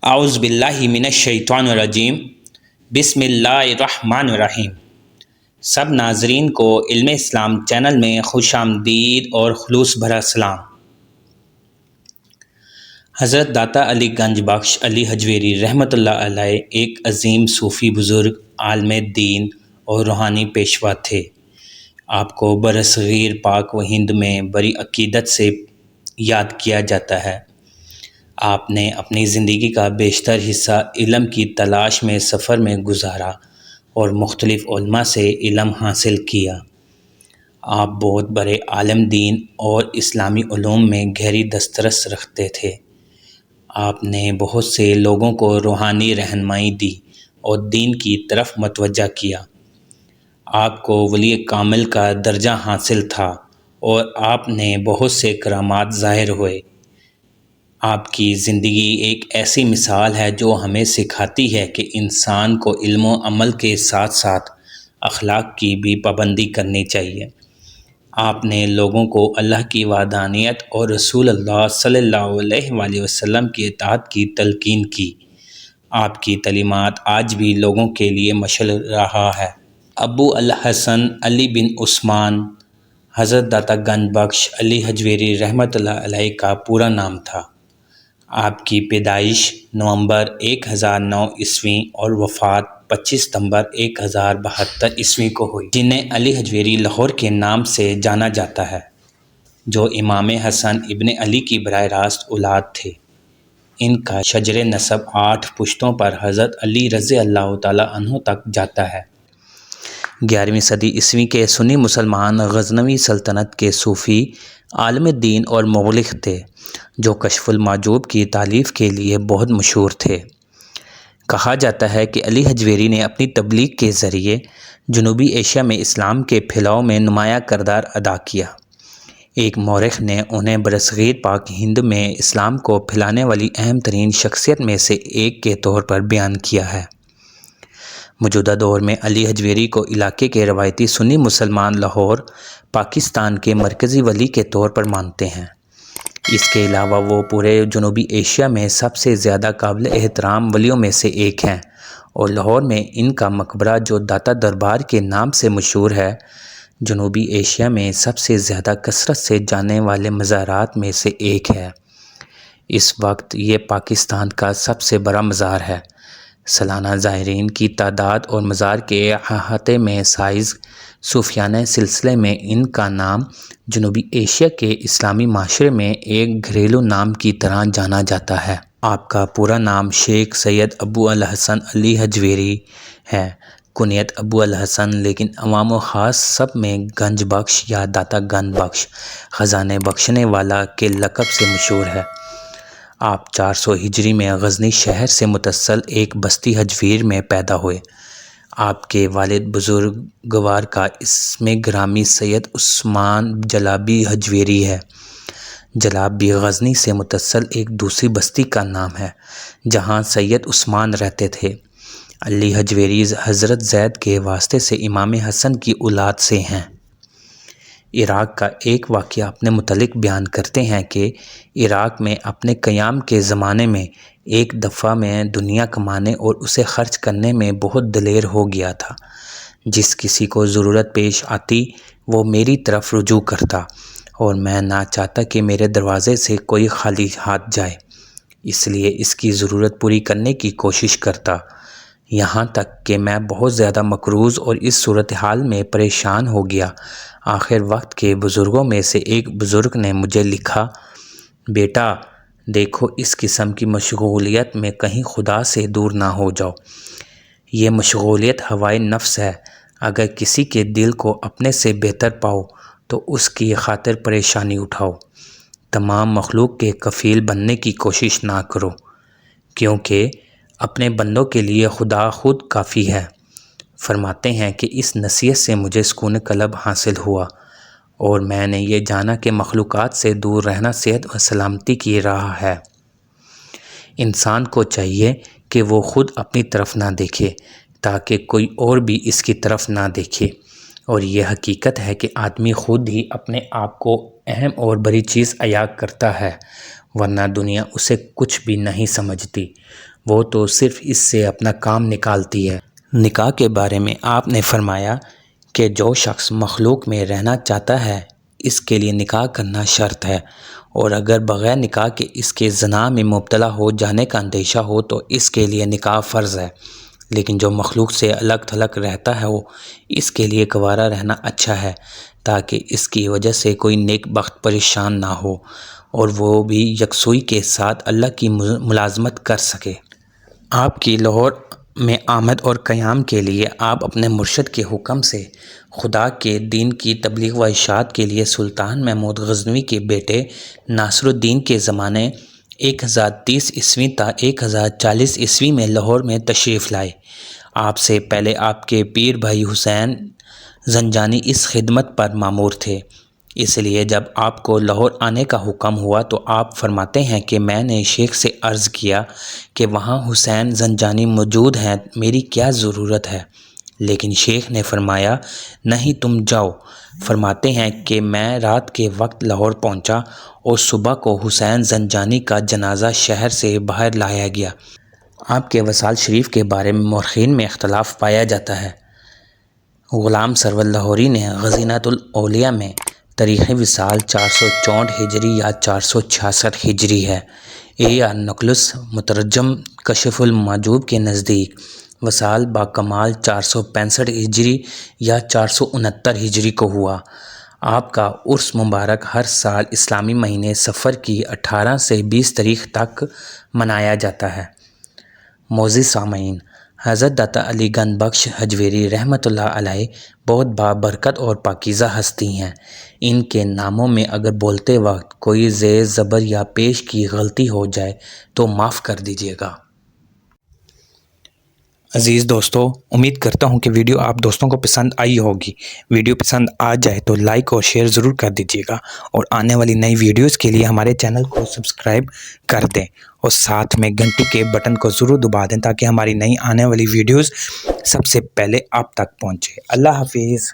اعوذ باللہ من الشیطان الرجیم بسم اللہ الرحمن الرحیم۔ سب ناظرین کو علم اسلام چینل میں خوش آمدید اور خلوص بھرا سلام۔ حضرت داتا علی گنج بخش علی حجویری رحمۃ اللہ علیہ ایک عظیم صوفی بزرگ، عالم دین اور روحانی پیشوا تھے۔ آپ کو برصغیر پاک و ہند میں بڑی عقیدت سے یاد کیا جاتا ہے۔ آپ نے اپنی زندگی کا بیشتر حصہ علم کی تلاش میں سفر میں گزارا اور مختلف علماء سے علم حاصل کیا۔ آپ بہت بڑے عالم دین اور اسلامی علوم میں گہری دسترس رکھتے تھے۔ آپ نے بہت سے لوگوں کو روحانی رہنمائی دی اور دین کی طرف متوجہ کیا۔ آپ کو ولی کامل کا درجہ حاصل تھا اور آپ نے بہت سے کرامات ظاہر ہوئے۔ آپ کی زندگی ایک ایسی مثال ہے جو ہمیں سکھاتی ہے کہ انسان کو علم و عمل کے ساتھ ساتھ اخلاق کی بھی پابندی کرنی چاہیے۔ آپ نے لوگوں کو اللہ کی وحدانیت اور رسول اللہ صلی اللہ علیہ وآلہ وسلم کی اطاعت کی تلقین کی۔ آپ کی تعلیمات آج بھی لوگوں کے لیے مشعل رہا ہے۔ ابو الحسن علی بن عثمان حضرت داتا گنج بخش علی حجویری رحمۃ اللہ علیہ کا پورا نام تھا۔ آپ کی پیدائش نومبر 1009 عیسوی اور وفات 25 ستمبر 1072 عیسوی کو ہوئی، جنہیں علی حجویری لاہور کے نام سے جانا جاتا ہے، جو امام حسن ابن علی کی براہ راست اولاد تھے۔ ان کا شجر نسب 8 پشتوں پر حضرت علی رضی اللہ تعالیٰ عنہ تک جاتا ہے۔ 11ویں صدی عیسوی کے سنی مسلمان غزنوی سلطنت کے صوفی، عالم دین اور مبلغ تھے، جو کشف المحجوب کی تالیف کے لیے بہت مشہور تھے۔ کہا جاتا ہے کہ علی حجویری نے اپنی تبلیغ کے ذریعے جنوبی ایشیا میں اسلام کے پھیلاؤ میں نمایاں کردار ادا کیا۔ ایک مورخ نے انہیں برصغیر پاک ہند میں اسلام کو پھیلانے والی اہم ترین شخصیت میں سے ایک کے طور پر بیان کیا ہے۔ موجودہ دور میں علی حجویری کو علاقے کے روایتی سنی مسلمان لاہور، پاکستان کے مرکزی ولی کے طور پر مانتے ہیں۔ اس کے علاوہ وہ پورے جنوبی ایشیا میں سب سے زیادہ قابل احترام ولیوں میں سے ایک ہیں اور لاہور میں ان کا مقبرہ، جو داتا دربار کے نام سے مشہور ہے، جنوبی ایشیا میں سب سے زیادہ کثرت سے جانے والے مزارات میں سے ایک ہے۔ اس وقت یہ پاکستان کا سب سے بڑا مزار ہے۔ سالانہ زائرین کی تعداد اور مزار کے احاطے میں سائز، صوفیانہ سلسلے میں ان کا نام جنوبی ایشیا کے اسلامی معاشرے میں ایک گھریلو نام کی طرح جانا جاتا ہے۔ آپ کا پورا نام شیخ سید ابو الحسن علی حجویری ہے، کنیت ابو الحسن، لیکن عوام و خاص سب میں گنج بخش یا داتا گنج بخش، خزانے بخشنے والا کے لقب سے مشہور ہے۔ آپ 400 ہجری میں غزنی شہر سے متصل ایک بستی حجویر میں پیدا ہوئے۔ آپ کے والد بزرگوار کا اسم گرامی سید عثمان جلابی حجویری ہے۔ جلاب بھی غزنی سے متصل ایک دوسری بستی کا نام ہے جہاں سید عثمان رہتے تھے۔ علی حجویری حضرت زید کے واسطے سے امام حسن کی اولاد سے ہیں۔ عراق کا ایک واقعہ اپنے متعلق بیان کرتے ہیں کہ عراق میں اپنے قیام کے زمانے میں ایک دفعہ میں دنیا کمانے اور اسے خرچ کرنے میں بہت دلیر ہو گیا تھا۔ جس کسی کو ضرورت پیش آتی وہ میری طرف رجوع کرتا اور میں نہ چاہتا کہ میرے دروازے سے کوئی خالی ہاتھ جائے، اس لیے اس کی ضرورت پوری کرنے کی کوشش کرتا، یہاں تک کہ میں بہت زیادہ مقروض اور اس صورتحال میں پریشان ہو گیا۔ آخر وقت کے بزرگوں میں سے ایک بزرگ نے مجھے لکھا، بیٹا دیکھو، اس قسم کی مشغولیت میں کہیں خدا سے دور نہ ہو جاؤ۔ یہ مشغولیت ہوائے نفس ہے۔ اگر کسی کے دل کو اپنے سے بہتر پاؤ تو اس کی خاطر پریشانی اٹھاؤ۔ تمام مخلوق کے کفیل بننے کی کوشش نہ کرو، کیونکہ اپنے بندوں کے لیے خدا خود کافی ہے۔ فرماتے ہیں کہ اس نصیحت سے مجھے سکون قلب حاصل ہوا اور میں نے یہ جانا کہ مخلوقات سے دور رہنا صحت و سلامتی کی راہ ہے۔ انسان کو چاہیے کہ وہ خود اپنی طرف نہ دیکھے تاکہ کوئی اور بھی اس کی طرف نہ دیکھے، اور یہ حقیقت ہے کہ آدمی خود ہی اپنے آپ کو اہم اور بڑی چیز عیاں کرتا ہے، ورنہ دنیا اسے کچھ بھی نہیں سمجھتی۔ وہ تو صرف اس سے اپنا کام نکالتی ہے۔ نکاح کے بارے میں آپ نے فرمایا کہ جو شخص مخلوق میں رہنا چاہتا ہے اس کے لیے نکاح کرنا شرط ہے، اور اگر بغیر نکاح کے اس کے زنا میں مبتلا ہو جانے کا اندیشہ ہو تو اس کے لیے نکاح فرض ہے۔ لیکن جو مخلوق سے الگ تھلگ رہتا ہے وہ اس کے لیے گوارا رہنا اچھا ہے، تاکہ اس کی وجہ سے کوئی نیک بخت پریشان نہ ہو اور وہ بھی یکسوئی کے ساتھ اللہ کی ملازمت کر سکے۔ آپ کی لاہور میں آمد اور قیام کے لیے آپ اپنے مرشد کے حکم سے خدا کے دین کی تبلیغ و اشاعت کے لیے سلطان محمود غزنوی کے بیٹے ناصر الدین کے زمانے 1030 عیسوی تا 1040 عیسوی میں لاہور میں تشریف لائے۔ آپ سے پہلے آپ کے پیر بھائی حسین زنجانی اس خدمت پر مامور تھے، اس لیے جب آپ کو لاہور آنے کا حکم ہوا تو آپ فرماتے ہیں کہ میں نے شیخ سے عرض کیا کہ وہاں حسین زنجانی موجود ہیں، میری کیا ضرورت ہے؟ لیکن شیخ نے فرمایا نہیں، تم جاؤ۔ فرماتے ہیں کہ میں رات کے وقت لاہور پہنچا اور صبح کو حسین زنجانی کا جنازہ شہر سے باہر لایا گیا۔ آپ کے وصال شریف کے بارے میں مورخین میں اختلاف پایا جاتا ہے۔ غلام سرور لاہوری نے غزینۃ الاولیاء میں تاریخ وصال 464 ہجری یا 466 ہجری ہے۔ AR نقلس مترجم کشف المحجوب کے نزدیک وصال باکمال 465 ہجری یا 469 ہجری کو ہوا۔ آپ کا عرس مبارک ہر سال اسلامی مہینے صفر کی 18 سے 20 تاریخ تک منایا جاتا ہے۔ معزز سامعین، حضرت داتا علی گنج بخش حجویری رحمۃ اللہ علیہ بہت بابرکت اور پاکیزہ ہستی ہیں۔ ان کے ناموں میں اگر بولتے وقت کوئی زیر زبر یا پیش کی غلطی ہو جائے تو معاف کر دیجیے گا۔ عزیز دوستو، امید کرتا ہوں کہ ویڈیو آپ دوستوں کو پسند آئی ہوگی۔ ویڈیو پسند آ جائے تو لائک اور شیئر ضرور کر دیجیے گا، اور آنے والی نئی ویڈیوز کے لیے ہمارے چینل کو سبسکرائب کر دیں اور ساتھ میں گھنٹی کے بٹن کو ضرور دبا دیں تاکہ ہماری نئی آنے والی ویڈیوز سب سے پہلے آپ تک پہنچے۔ اللہ حافظ۔